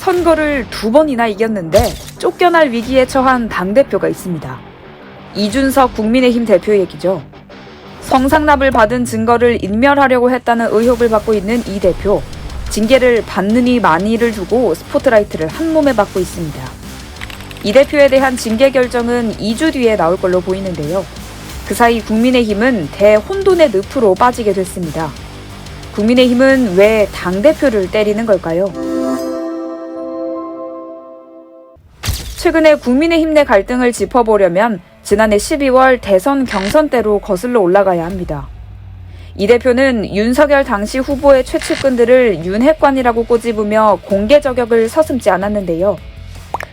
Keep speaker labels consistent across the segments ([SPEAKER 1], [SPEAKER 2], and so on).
[SPEAKER 1] 선거를 2번이나 이겼는데 쫓겨날 위기에 처한 당대표가 있습니다. 이준석 국민의힘 대표 얘기죠. 성상납을 받은 증거를 인멸하려고 했다는 의혹을 받고 있는 이 대표. 징계를 받느니 마니를 두고 스포트라이트를 한몸에 받고 있습니다. 이 대표에 대한 징계 결정은 2주 뒤에 나올 걸로 보이는데요. 그 사이 국민의힘은 대혼돈의 늪으로 빠지게 됐습니다. 국민의힘은 왜 당대표를 때리는 걸까요? 최근에 국민의힘 내 갈등을 짚어보려면 지난해 12월 대선 경선 때로 거슬러 올라가야 합니다. 이 대표는 윤석열 당시 후보의 최측근들을 윤핵관이라고 꼬집으며 공개 저격을 서슴지 않았는데요.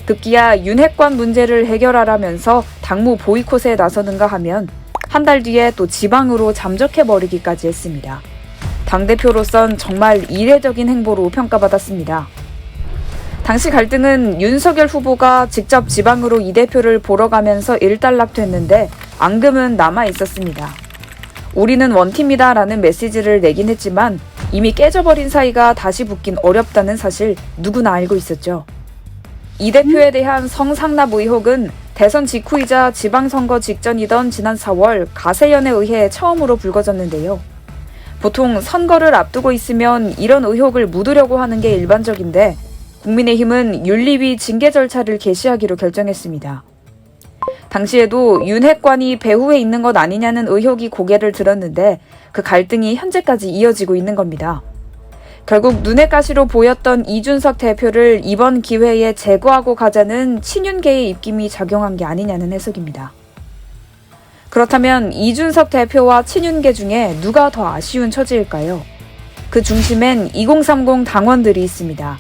[SPEAKER 1] 급기야 윤핵관 문제를 해결하라면서 당무 보이콧에 나서는가 하면 한 달 뒤에 또 지방으로 잠적해버리기까지 했습니다. 당대표로선 정말 이례적인 행보로 평가받았습니다. 당시 갈등은 윤석열 후보가 직접 지방으로 이 대표를 보러 가면서 일단락됐는데 앙금은 남아 있었습니다. 우리는 원팀이다라는 메시지를 내긴 했지만 이미 깨져버린 사이가 다시 붙긴 어렵다는 사실 누구나 알고 있었죠. 이 대표에 대한 성상납 의혹은 대선 직후이자 지방선거 직전이던 지난 4월 가세연에 의해 처음으로 불거졌는데요. 보통 선거를 앞두고 있으면 이런 의혹을 묻으려고 하는 게 일반적인데 국민의힘은 윤리위 징계 절차를 개시하기로 결정했습니다. 당시에도 윤핵관이 배후에 있는 것 아니냐는 의혹이 고개를 들었는데 그 갈등이 현재까지 이어지고 있는 겁니다. 결국 눈의 가시로 보였던 이준석 대표를 이번 기회에 제거하고 가자는 친윤계의 입김이 작용한 게 아니냐는 해석입니다. 그렇다면 이준석 대표와 친윤계 중에 누가 더 아쉬운 처지일까요? 그 중심엔 2030 당원들이 있습니다.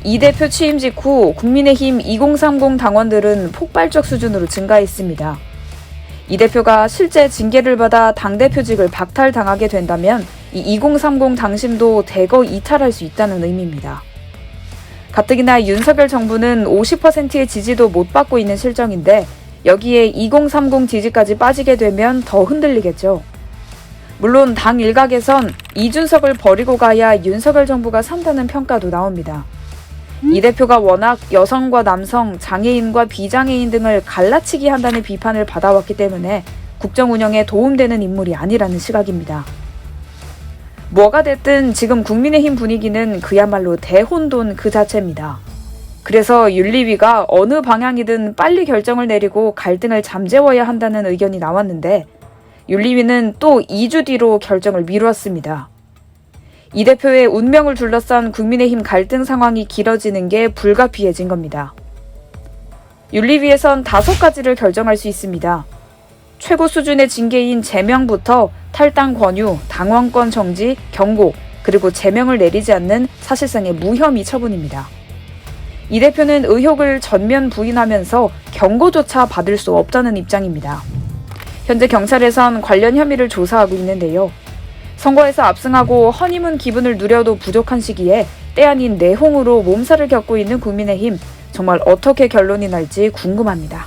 [SPEAKER 1] 이 대표 취임 직후 국민의힘 2030 당원들은 폭발적 수준으로 증가했습니다. 이 대표가 실제 징계를 받아 당대표직을 박탈당하게 된다면 이 2030 당심도 대거 이탈할 수 있다는 의미입니다. 가뜩이나 윤석열 정부는 50%의 지지도 못 받고 있는 실정인데 여기에 2030 지지까지 빠지게 되면 더 흔들리겠죠. 물론 당 일각에선 이준석을 버리고 가야 윤석열 정부가 산다는 평가도 나옵니다. 이 대표가 워낙 여성과 남성, 장애인과 비장애인 등을 갈라치기 한다는 비판을 받아왔기 때문에 국정 운영에 도움되는 인물이 아니라는 시각입니다. 뭐가 됐든 지금 국민의힘 분위기는 그야말로 대혼돈 그 자체입니다. 그래서 윤리위가 어느 방향이든 빨리 결정을 내리고 갈등을 잠재워야 한다는 의견이 나왔는데 윤리위는 또 2주 뒤로 결정을 미뤘습니다. 이 대표의 운명을 둘러싼 국민의힘 갈등 상황이 길어지는 게 불가피해진 겁니다. 윤리위에선 5가지를 결정할 수 있습니다. 최고 수준의 징계인 제명부터 탈당 권유, 당원권 정지, 경고, 그리고 제명을 내리지 않는 사실상의 무혐의 처분입니다. 이 대표는 의혹을 전면 부인하면서 경고조차 받을 수 없다는 입장입니다. 현재 경찰에선 관련 혐의를 조사하고 있는데요. 선거에서 압승하고 허니문 기분을 누려도 부족한 시기에 때 아닌 내홍으로 몸살을 겪고 있는 국민의힘, 정말 어떻게 결론이 날지 궁금합니다.